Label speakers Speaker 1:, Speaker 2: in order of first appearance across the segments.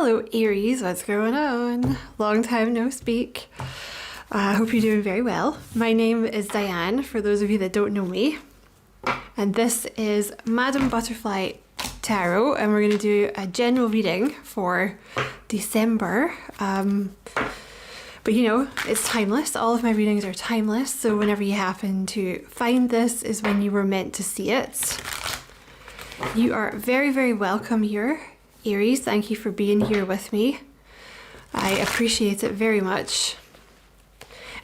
Speaker 1: Hello Aries, what's going on? Long time no speak. I hope you're doing very well. My name is Diane, for those of you that don't know me. And this is Madam Butterfly Tarot, and we're going to do a general reading for December. But you know, it's timeless. All of my readings are timeless, so whenever you happen to find this is when you were meant to see it. You are very, very welcome here. Aries, thank you for being here with me. I appreciate it very much.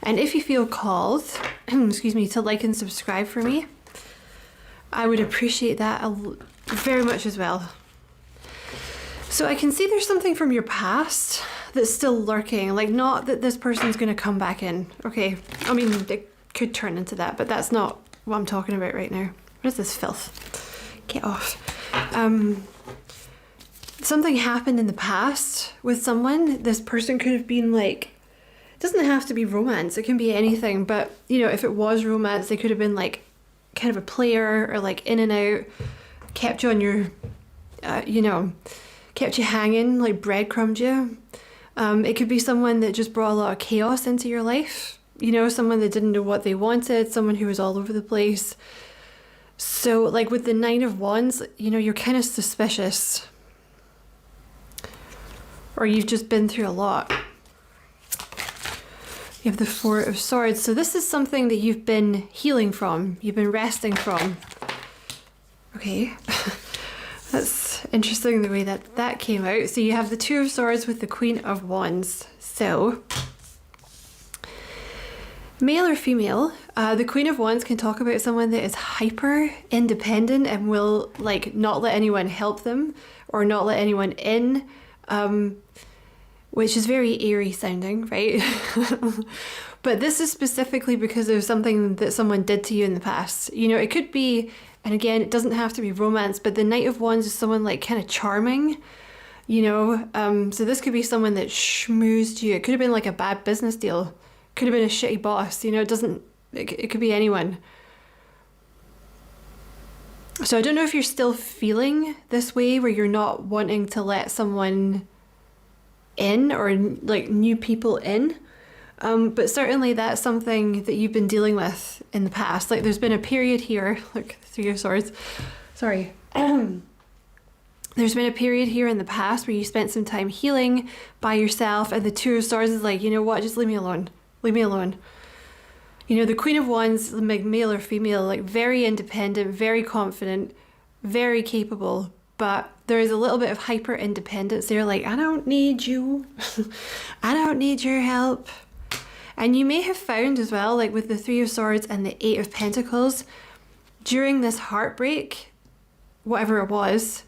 Speaker 1: And if you feel called, excuse me, to like and subscribe for me, I would appreciate that very much as well. So I can see there's something from your past that's still lurking, like not that this person's going to come back in. Okay, I mean, it could turn into that, but that's not what I'm talking about right now. What is this filth? Get off. Something happened in the past with someone. This person could have been like, it doesn't have to be romance, it can be anything, but you know, if it was romance, they could have been like kind of a player or like in and out, kept you on your, you know, kept you hanging, like breadcrumbed you. It could be someone that just brought a lot of chaos into your life, you know, someone that didn't know what they wanted, someone who was all over the place. So like with the Nine of Wands, you know, you're kind of suspicious. Or you've just been through a lot. You have the Four of Swords. So this is something that you've been healing from. You've been resting from. Okay. That's interesting the way that that came out. So you have the Two of Swords with the Queen of Wands. So, male or female, the Queen of Wands can talk about someone that is hyper independent and will like not let anyone help them or not let anyone in. Which is very eerie sounding, right? But this is specifically because of something that someone did to you in the past. You know, it could be, and again, it doesn't have to be romance, but the Knight of Wands is someone like kind of charming, you know? So this could be someone that schmoozed you. It could have been like a bad business deal. Could have been a shitty boss, you know? It could be anyone. So I don't know if you're still feeling this way where you're not wanting to let someone in or like new people in, but certainly that's something that you've been dealing with in the past. Like there's been a period here, look, Three of Swords, sorry. There's been a period here in the past where you spent some time healing by yourself, and the Two of Swords is like, you know what, just leave me alone, leave me alone. You know, the Queen of Wands, like male or female, like very independent, very confident, very capable, but there is a little bit of hyper independence. They're like, I don't need you. I don't need your help. And you may have found as well, like with the Three of Swords and the Eight of Pentacles, during this heartbreak, whatever it was,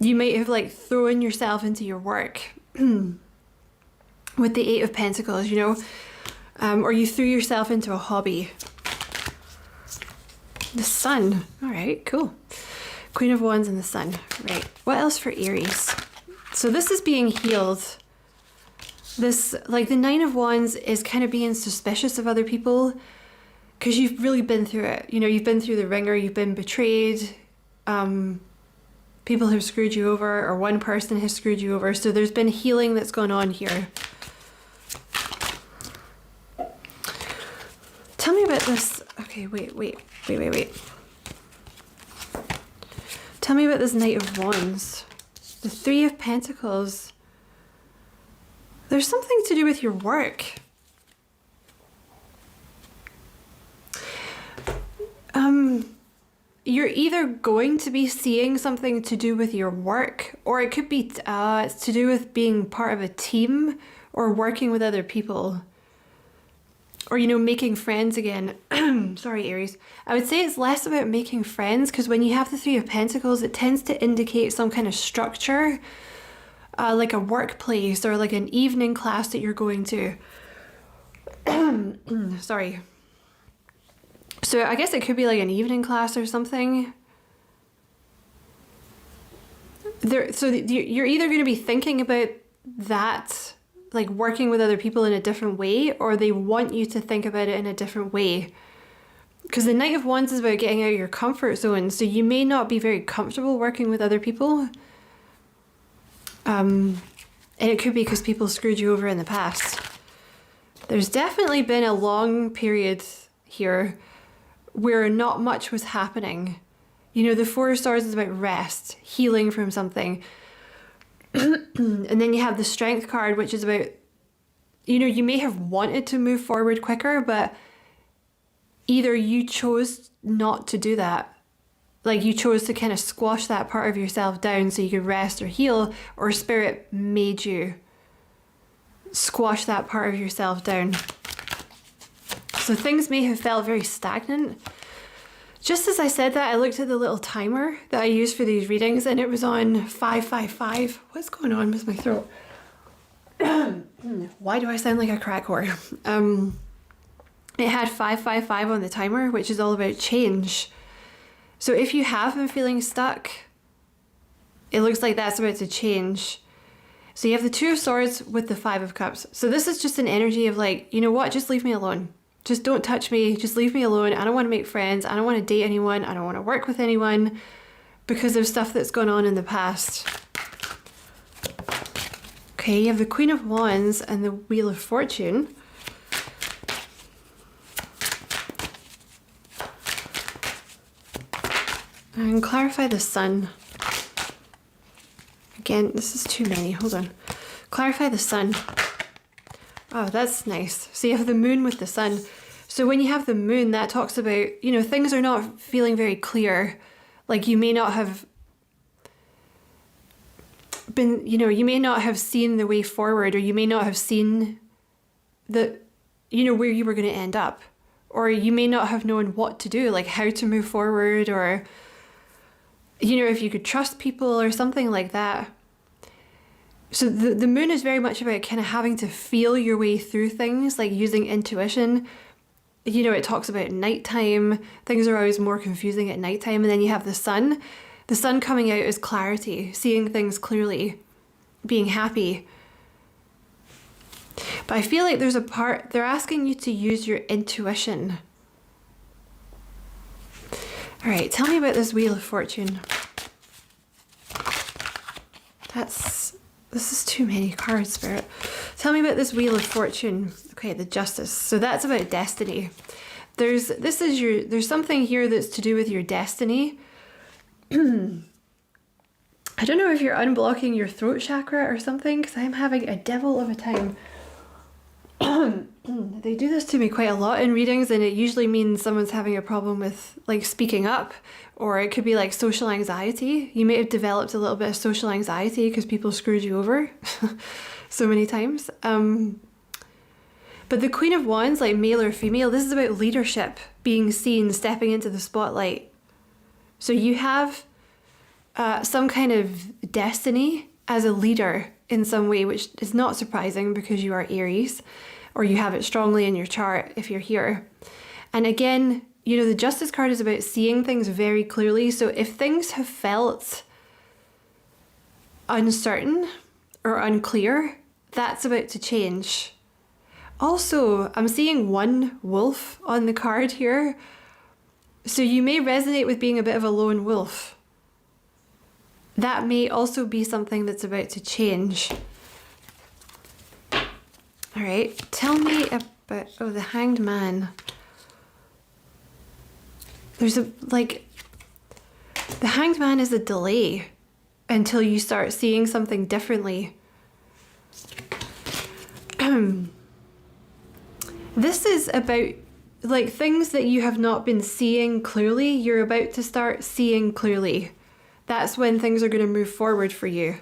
Speaker 1: you might have like thrown yourself into your work with the Eight of Pentacles, you know, or you threw yourself into a hobby. The Sun, all right, cool. Queen of Wands and the Sun. Right. What else for Aries? So this is being healed. This, like the Nine of Wands is kind of being suspicious of other people because you've really been through it. You know, you've been through the ringer, you've been betrayed. People have screwed you over, or one person has screwed you over. So there's been healing that's gone on here. Tell me about this. Okay, wait. Tell me about this Knight of Wands. The Three of Pentacles. There's something to do with your work. You're either going to be seeing something to do with your work, or it could be it's to do with being part of a team or working with other people. Or, you know, making friends again. Sorry, Aries. I would say it's less about making friends, because when you have the Three of Pentacles, it tends to indicate some kind of structure, like a workplace or like an evening class that you're going to. Sorry. So I guess it could be like an evening class or something. So you're either going to be thinking about that, like working with other people in a different way, or they want you to think about it in a different way. Because the Knight of Wands is about getting out of your comfort zone, so you may not be very comfortable working with other people. And it could be because people screwed you over in the past. There's definitely been a long period here where not much was happening. You know, the Four of Swords is about rest, healing from something. And then you have the Strength card, which is about, you know, you may have wanted to move forward quicker, but either you chose not to do that. Like you chose to kind of squash that part of yourself down so you could rest or heal, or Spirit made you squash that part of yourself down. So things may have felt very stagnant. Just as I said that, I looked at the little timer that I use for these readings and it was on 555. What's going on with my throat? Why do I sound like a crack whore? It had 555 on the timer, which is all about change. So if you have been feeling stuck, it looks like that's about to change. So you have the Two of Swords with the Five of Cups. So this is just an energy of like, you know what, just leave me alone. Just don't touch me, just leave me alone. I don't want to make friends, I don't want to date anyone, I don't want to work with anyone because of stuff that's gone on in the past. Okay, you have the Queen of Wands and the Wheel of Fortune. And clarify the Sun. Again, this is too many, hold on. Clarify the Sun. Oh, that's nice. So you have the Moon with the Sun. So when you have the Moon, that talks about, you know, things are not feeling very clear. Like you may not have been, you know, you may not have seen the way forward, or you may not have seen the, you know, where you were going to end up. Or you may not have known what to do, like how to move forward, or, you know, if you could trust people or something like that. So the Moon is very much about kind of having to feel your way through things, like using intuition. You know, it talks about nighttime. Things are always more confusing at nighttime. And then you have the Sun. The Sun coming out is clarity, seeing things clearly, being happy. But I feel like there's a part, they're asking you to use your intuition. All right, tell me about this Wheel of Fortune. This is too many cards, Spirit. Tell me about this Wheel of Fortune. Okay, the Justice. So that's about destiny. There's something here that's to do with your destiny. I don't know if you're unblocking your throat chakra or something, because I'm having a devil of a time. They do this to me quite a lot in readings, and it usually means someone's having a problem with like speaking up, or it could be like social anxiety. You may have developed a little bit of social anxiety because people screwed you over so many times. But the Queen of Wands, like male or female, this is about leadership, being seen, stepping into the spotlight. So you have some kind of destiny as a leader in some way, which is not surprising because you are Aries, or you have it strongly in your chart if you're here. And again, you know, the Justice card is about seeing things very clearly. So if things have felt uncertain or unclear, that's about to change. Also, I'm seeing one wolf on the card here. So you may resonate with being a bit of a lone wolf. That may also be something that's about to change. All right, tell me about, oh, the Hanged Man. There's a, like, the Hanged Man is a delay until you start seeing something differently. This is about, like, things that you have not been seeing clearly, you're about to start seeing clearly. That's when things are going to move forward for you.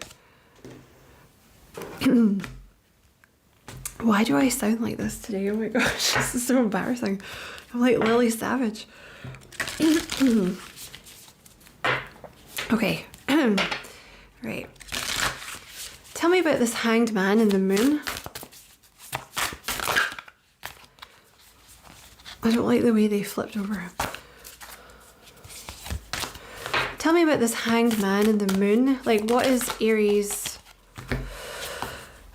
Speaker 1: Why do I sound like this today? Oh my gosh, this is so embarrassing. I'm like Lily Savage. Okay. Right. Tell me about this Hanged Man in the Moon. I don't like the way they flipped over. Tell me about this Hanged Man in the Moon. Like, what is Aries?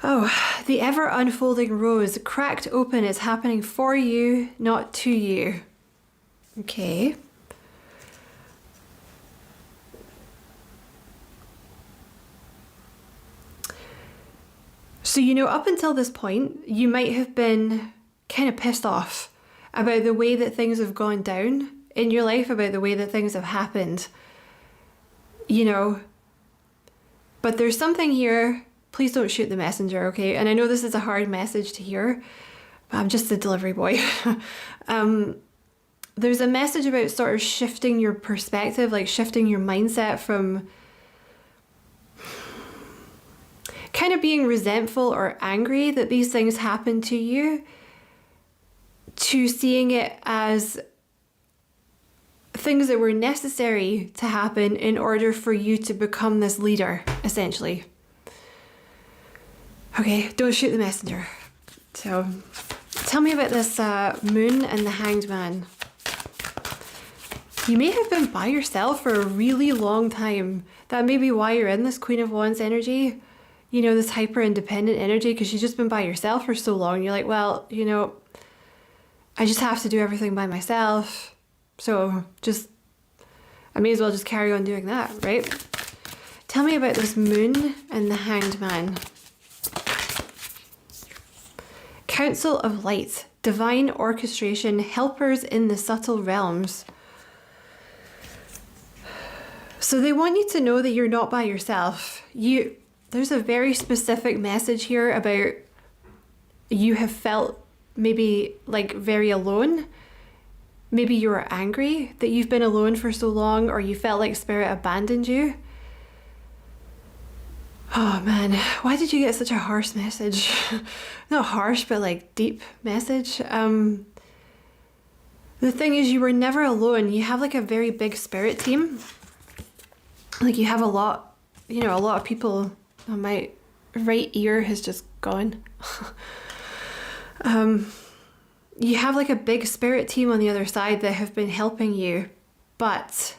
Speaker 1: Oh, the ever unfolding rose, cracked open, is happening for you, not to you. Okay. So, you know, up until this point, you might have been kind of pissed off about the way that things have gone down in your life, about the way that things have happened, you know. But there's something here. Please don't shoot the messenger, okay? And I know this is a hard message to hear, but I'm just the delivery boy. There's a message about sort of shifting your perspective, like shifting your mindset from kind of being resentful or angry that these things happen to you, to seeing it as things that were necessary to happen in order for you to become this leader, essentially. Okay, don't shoot the messenger. So, tell me about this moon and the Hanged Man. You may have been by yourself for a really long time. That may be why you're in this Queen of Wands energy. You know, this hyper-independent energy, because you've just been by yourself for so long. You're like, well, you know, I just have to do everything by myself. So I may as well just carry on doing that, right? Tell me about this moon and the Hanged Man. Council of Light, divine orchestration, helpers in the subtle realms. So they want you to know that you're not by yourself. There's a very specific message here about you have felt maybe like very alone. Maybe you were angry that you've been alone for so long, or you felt like Spirit abandoned you. Oh man, why did you get such a harsh message? Not harsh, but like deep message. The thing is, you were never alone. You have like a very big spirit team. Like you have a lot of people. Oh, my right ear has just gone. You have like a big spirit team on the other side that have been helping you, but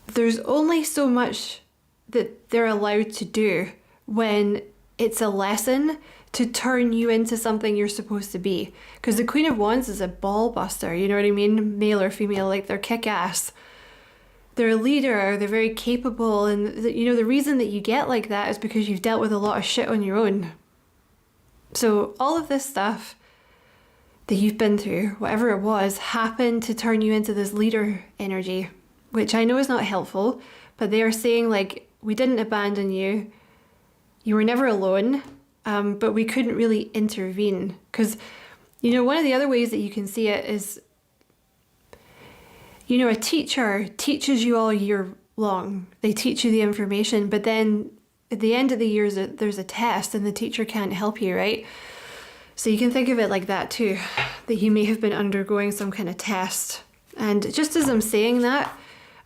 Speaker 1: there's only so much that they're allowed to do when it's a lesson to turn you into something you're supposed to be. Because the Queen of Wands is a ball buster, you know what I mean? Male or female, like they're kick-ass. They're a leader, they're very capable, and you know the reason that you get like that is because you've dealt with a lot of shit on your own. So all of this stuff that you've been through, whatever it was, happened to turn you into this leader energy, which I know is not helpful, but they are saying like, we didn't abandon you, you were never alone, but we couldn't really intervene. Because, you know, one of the other ways that you can see it is, you know, a teacher teaches you all year long. They teach you the information, but then at the end of the year, there's a test and the teacher can't help you, right? So you can think of it like that too, that you may have been undergoing some kind of test. And just as I'm saying that,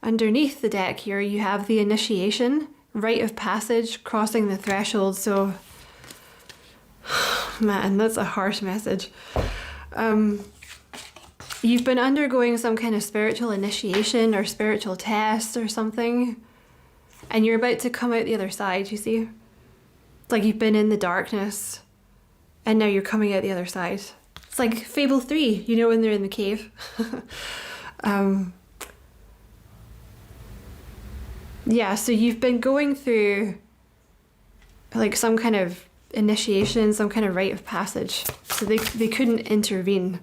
Speaker 1: underneath the deck here, you have the initiation, rite of passage, crossing the threshold. So, man, that's a harsh message. You've been undergoing some kind of spiritual initiation or spiritual test or something, and you're about to come out the other side, you see? It's like you've been in the darkness, and now you're coming out the other side. It's like Fable 3, you know, when they're in the cave. Yeah, so you've been going through like some kind of initiation, some kind of rite of passage. So they couldn't intervene.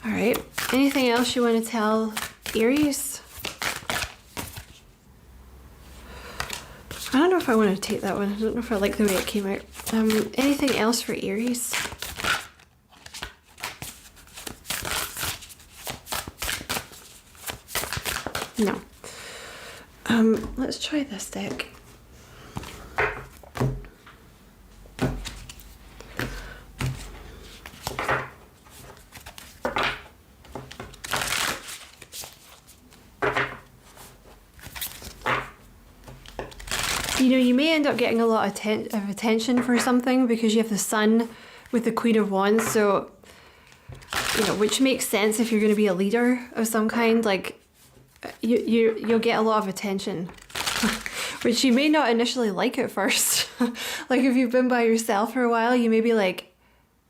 Speaker 1: All right, anything else you want to tell Aries? I don't know if I want to take that one. I don't know if I like the way it came out. Anything else for Aries? No. Let's try this deck. You know, you may end up getting a lot of attention for something because you have the Sun with the Queen of Wands, so, you know, which makes sense if you're going to be a leader of some kind. Like, you'll get a lot of attention, which you may not initially like at first. Like, if you've been by yourself for a while, you may be like,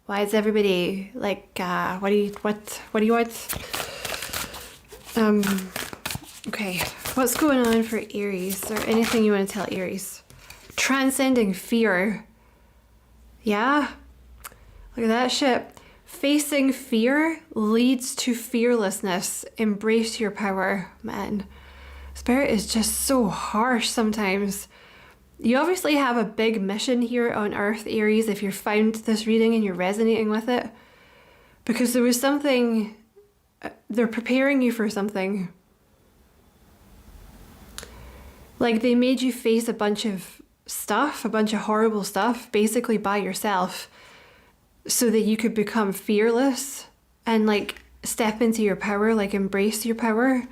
Speaker 1: why is everybody like, what do you want? Okay, what's going on for Aries, or anything you want to tell Aries? Transcending fear. Yeah? Look at that shit. Facing fear leads to fearlessness. Embrace your power. Man, Spirit is just so harsh sometimes. You obviously have a big mission here on Earth, Aries, if you found this reading and you're resonating with it. Because there was something, they're preparing you for something. Like they made you face a bunch of stuff, a bunch of horrible stuff, basically by yourself, so that you could become fearless and like step into your power, like embrace your power.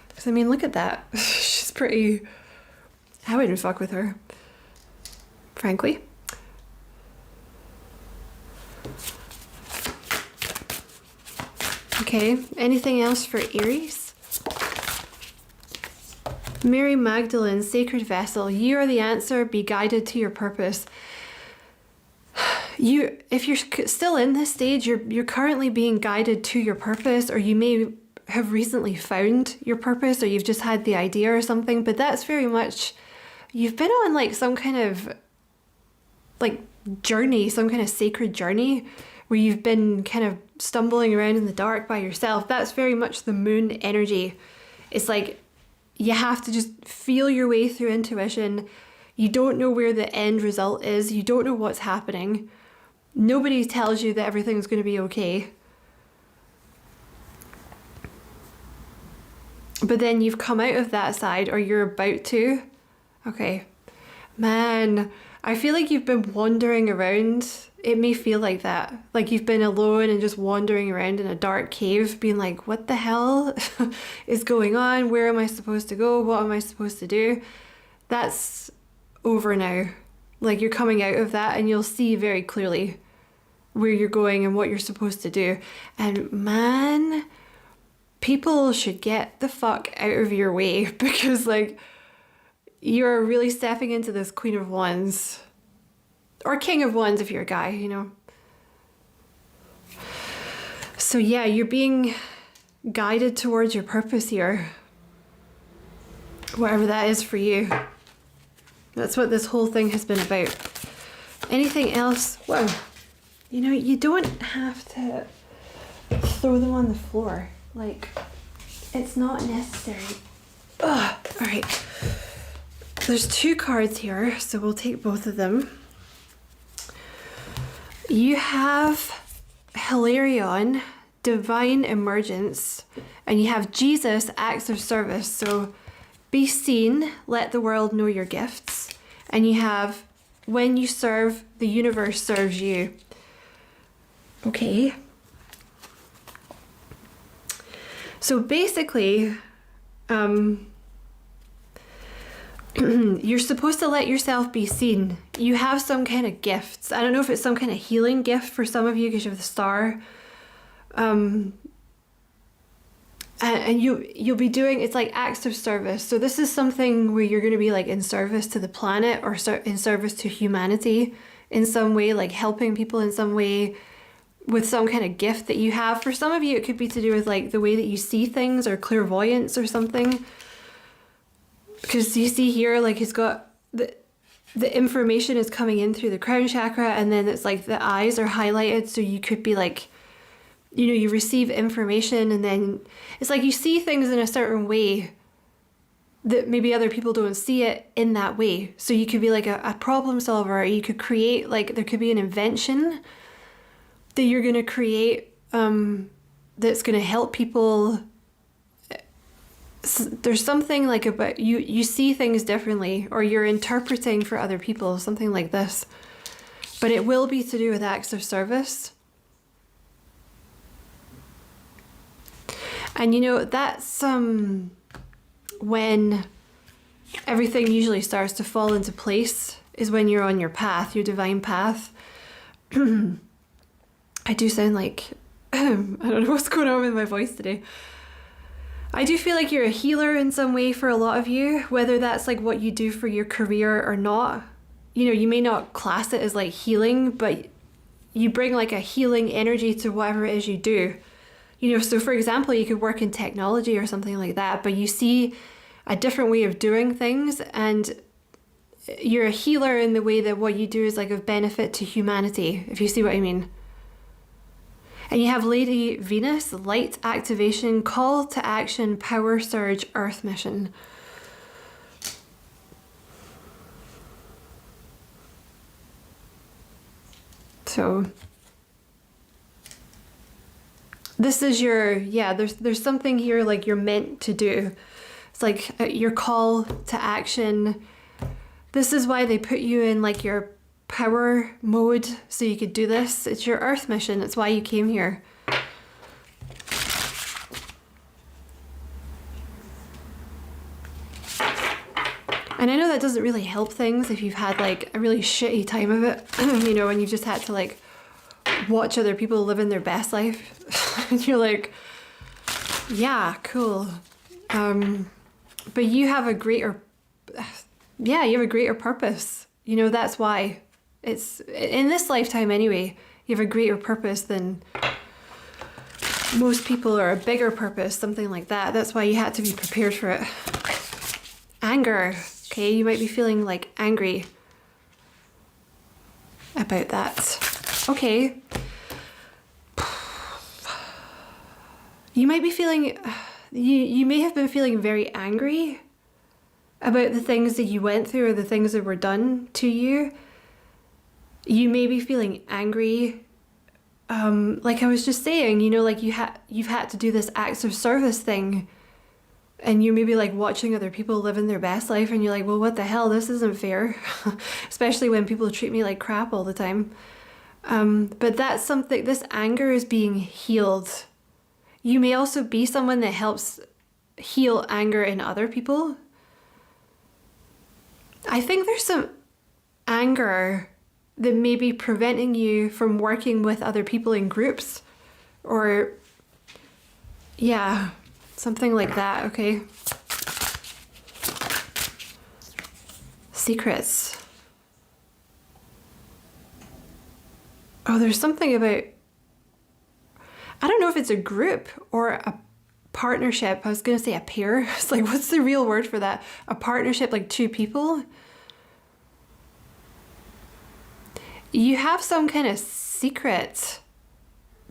Speaker 1: Because I mean, look at that. She's pretty, I wouldn't fuck with her, frankly. Okay, anything else for Aries? Mary Magdalene, sacred vessel, you are the answer, be guided to your purpose. If you're still in this stage, you're currently being guided to your purpose, or you may have recently found your purpose, or you've just had the idea or something, but that's very much, you've been on like some kind of like journey, some kind of sacred journey where you've been kind of stumbling around in the dark by yourself. That's very much the moon energy. It's like you have to just feel your way through intuition. You don't know where the end result is. You don't know what's happening. Nobody tells you that everything's going to be okay. But then you've come out of that side, or you're about to. Okay. Man, I feel like you've been wandering around. It may feel like that. Like you've been alone and just wandering around in a dark cave, being like, what the hell is going on? Where am I supposed to go? What am I supposed to do? That's over now. Like you're coming out of that and you'll see very clearly where you're going and what you're supposed to do. And man, people should get the fuck out of your way, because like you're really stepping into this Queen of Wands, or King of Wands if you're a guy, you know. So yeah, you're being guided towards your purpose here, whatever that is for you. That's what this whole thing has been about. Anything else? Whoa. You know, you don't have to throw them on the floor. Like, it's not necessary. Ugh. All right. There's 2 cards here, so we'll take both of them. You have Hilarion, divine emergence, and you have Jesus, acts of service. So be seen, let the world know your gifts. And you have, when you serve, the universe serves you. Okay. So basically, you're supposed to let yourself be seen. You have some kind of gifts. I don't know if it's some kind of healing gift for some of you because you have the star. And you'll be doing, it's like acts of service. So this is something where you're going to be like in service to the planet, or in service to humanity in some way, like helping people in some way with some kind of gift that you have. For some of you, it could be to do with like the way that you see things, or clairvoyance or something. Because you see here, like he's got the information is coming in through the crown chakra, and then it's like the eyes are highlighted. So you could be like, you know, you receive information, and then it's like you see things in a certain way that maybe other people don't see it in that way. So you could be like a problem solver, or you could create, like there could be an invention that you're going to create that's going to help people. There's something like about you see things differently, or you're interpreting for other people, something like this. But it will be to do with acts of service. And you know, that's when everything usually starts to fall into place, is when you're on your path, your divine path. I do sound like, I don't know what's going on with my voice today. I do feel like you're a healer in some way for a lot of you, whether that's like what you do for your career or not. You know, you may not class it as like healing, but you bring like a healing energy to whatever it is you do. You know, so for example, you could work in technology or something like that, but you see a different way of doing things, and you're a healer in the way that what you do is like of benefit to humanity, if you see what I mean. And you have Lady Venus, light activation, call to action, power surge, earth mission. So this is your, yeah, there's something here like you're meant to do. It's like your call to action. This is why they put you in like your power mode so you could do this. It's your earth mission. It's why you came here. And I know that doesn't really help things if you've had like a really shitty time of it, you know, and you've just had to like watch other people living their best life. And you're like, yeah, cool. But you have a greater, yeah, you have a greater purpose. You know, that's why. It's, in this lifetime anyway, you have a greater purpose than most people, or a bigger purpose, something like that. That's why you had to be prepared for it. Anger. Okay, you might be feeling like angry about that. Okay. You might be feeling, you may have been feeling very angry about the things that you went through or the things that were done to you. You may be feeling angry, like I was just saying, you know, like you've had to do this acts of service thing, and you may be like watching other people living their best life, and you're like, well, what the hell, this isn't fair. Especially when people treat me like crap all the time. But that's something, this anger is being healed. You may also be someone that helps heal anger in other people. I think there's some anger that may be preventing you from working with other people in groups, or yeah, something like that. Okay. Secrets. Oh, there's something about, I don't know if it's a group or a partnership. I was going to say a pair. It's like, what's the real word for that? A partnership, like two people. You have some kind of secret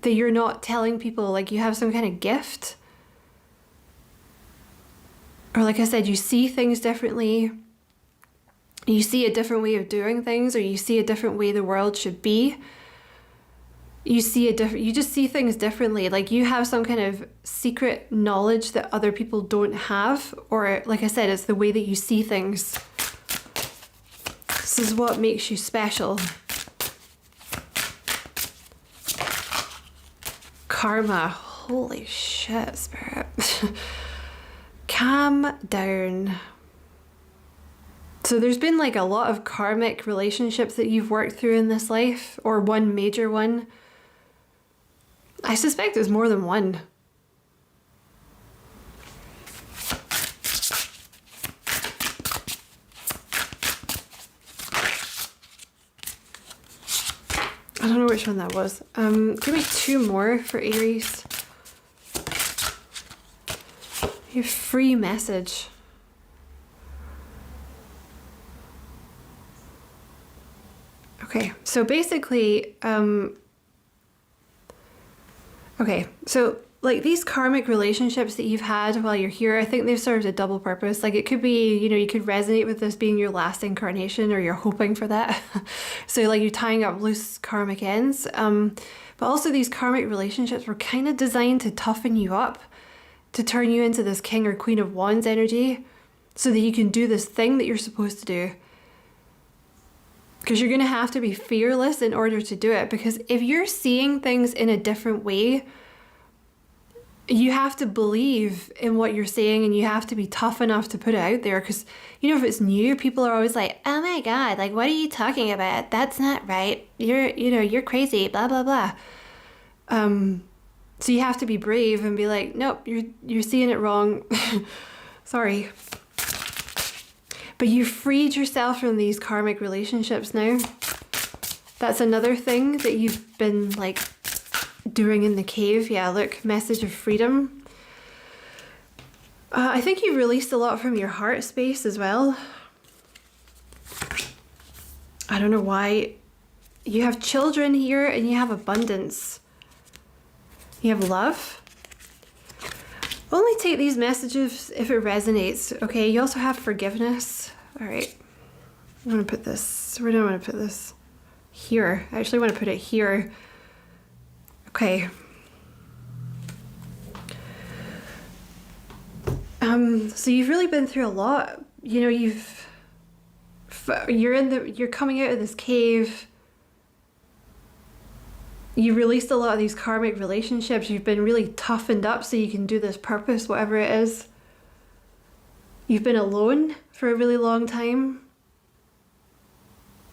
Speaker 1: that you're not telling people, like you have some kind of gift. Or like I said, you see things differently. You see a different way of doing things, or you see a different way the world should be. You just see things differently. Like you have some kind of secret knowledge that other people don't have, or like I said, it's the way that you see things. This is what makes you special. Karma. Holy shit, Spirit. Calm down. So there's been like a lot of karmic relationships that you've worked through in this life, or one major one. I suspect there's more than one. I don't know which one that was. Give me two more for Aries. Your free message. Okay, so basically, okay, so like these karmic relationships that you've had while you're here, I think they've served a double purpose. Like it could be, you know, you could resonate with this being your last incarnation, or you're hoping for that. So like you're tying up loose karmic ends. But also these karmic relationships were kind of designed to toughen you up, to turn you into this King or Queen of Wands energy, so that you can do this thing that you're supposed to do. Because you're going to have to be fearless in order to do it. Because if you're seeing things in a different way, you have to believe in what you're saying, and you have to be tough enough to put it out there. Because, you know, if it's new, people are always like, oh my God, like, what are you talking about? That's not right. You're crazy, blah, blah, blah. So you have to be brave and be like, nope, you're seeing it wrong. Sorry. But you freed yourself from these karmic relationships now. That's another thing that you've been like doing in the cave. Yeah, look, message of freedom. I think you've released a lot from your heart space as well. I don't know why. You have children here and you have abundance. You have love. Only take these messages if it resonates, okay? You also have forgiveness. All right. I'm going to put this. Where do I want to put this? Here. I actually want to put it here. Okay. So you've really been through a lot. You know, you're coming out of this cave. You released a lot of these karmic relationships. You've been really toughened up so you can do this purpose, whatever it is. You've been alone for a really long time.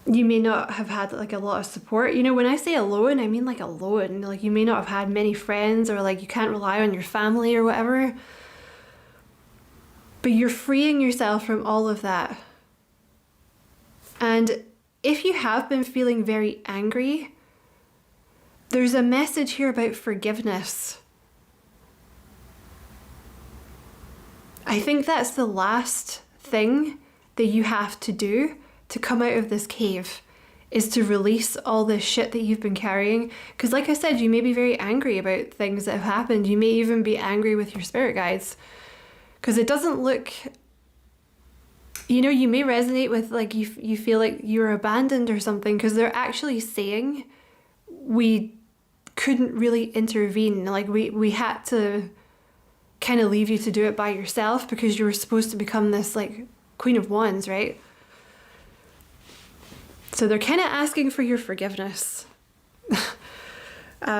Speaker 1: You may not have had like a lot of support. You know, when I say alone, I mean like alone. Like you may not have had many friends, or like you can't rely on your family or whatever. But you're freeing yourself from all of that. And if you have been feeling very angry, there's a message here about forgiveness. I think that's the last thing that you have to do to come out of this cave, is to release all this shit that you've been carrying. Because like I said, you may be very angry about things that have happened. You may even be angry with your spirit guides. Because it doesn't look, you know, you may resonate with like you feel like you're abandoned or something, because they're actually saying we couldn't really intervene. Like we had to kind of leave you to do it by yourself, because you were supposed to become this like Queen of Wands, right? So they're kind of asking for your forgiveness.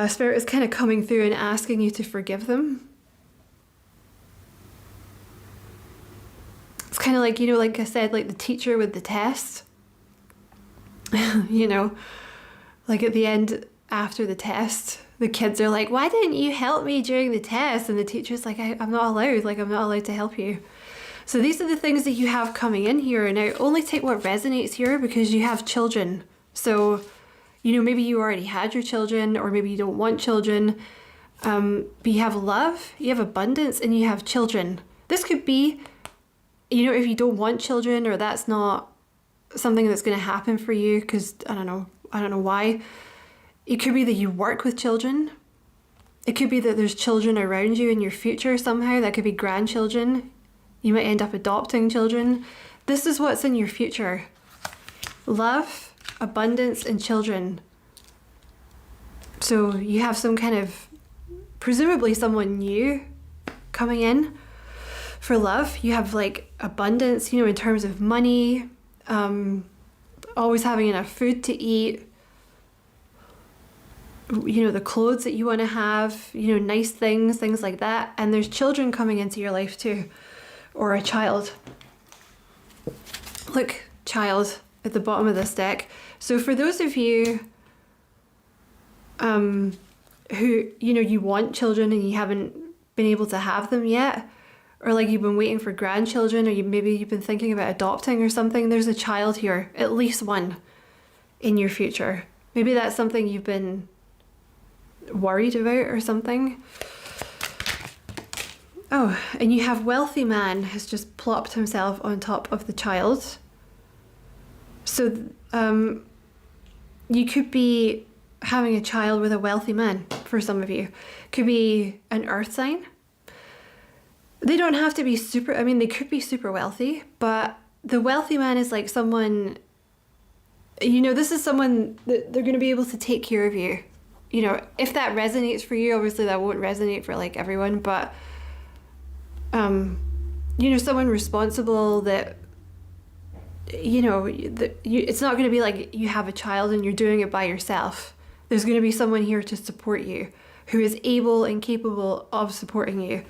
Speaker 1: Spirit is kind of coming through and asking you to forgive them. It's kind of like, you know, like I said, like the teacher with the test. You know, like at the end, after the test, the kids are like, why didn't you help me during the test? And the teacher's like, I'm not allowed. Like, I'm not allowed to help you. So these are the things that you have coming in here. Now, only take what resonates here, because you have children. So, you know, maybe you already had your children, or maybe you don't want children. But you have love, you have abundance, and you have children. This could be, you know, if you don't want children, or that's not something that's going to happen for you, because I don't know why. It could be that you work with children. It could be that there's children around you in your future somehow. That could be grandchildren. You might end up adopting children. This is what's in your future. Love, abundance, and children. So you have some kind of, presumably someone new coming in for love. You have like abundance, you know, in terms of money, always having enough food to eat, you know, the clothes that you want to have, you know, nice things like that. And there's children coming into your life too, or a child. Look, child at the bottom of this deck. So for those of you who, you know, you want children and you haven't been able to have them yet, or like you've been waiting for grandchildren, or maybe you've been thinking about adopting or something, there's a child here, at least one in your future. Maybe that's something you've been worried about or something. Oh, and you have wealthy man has just plopped himself on top of the child. So you could be having a child with a wealthy man for some of you. Could be an earth sign. They don't have to be super, I mean, they could be super wealthy, but the wealthy man is like someone, you know, this is someone that they're going to be able to take care of you. You know, if that resonates for you, obviously that won't resonate for like everyone, but, you know, someone responsible that, you know, it's not going to be like you have a child and you're doing it by yourself. There's going to be someone here to support you, who is able and capable of supporting you.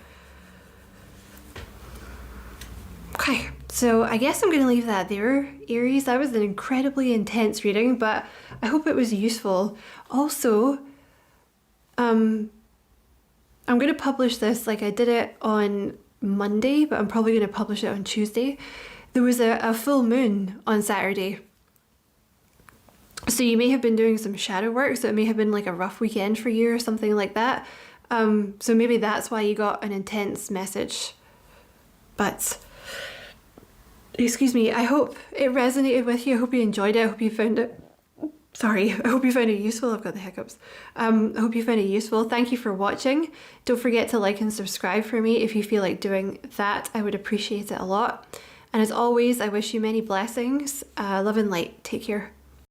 Speaker 1: Okay, so I guess I'm going to leave that there, Aries. That was an incredibly intense reading, but I hope it was useful. Also, I'm going to publish this, like I did it on Monday, but I'm probably going to publish it on Tuesday. There was a full moon on Saturday. So you may have been doing some shadow work, so it may have been like a rough weekend for you or something like that. So maybe that's why you got an intense message. But, excuse me, I hope it resonated with you. I hope you enjoyed it. I hope you found it, sorry, I hope you found it useful. I've got the hiccups. I hope you found it useful. Thank you for watching. Don't forget to like and subscribe for me if you feel like doing that. I would appreciate it a lot. And as always, I wish you many blessings. Love and light. Take care.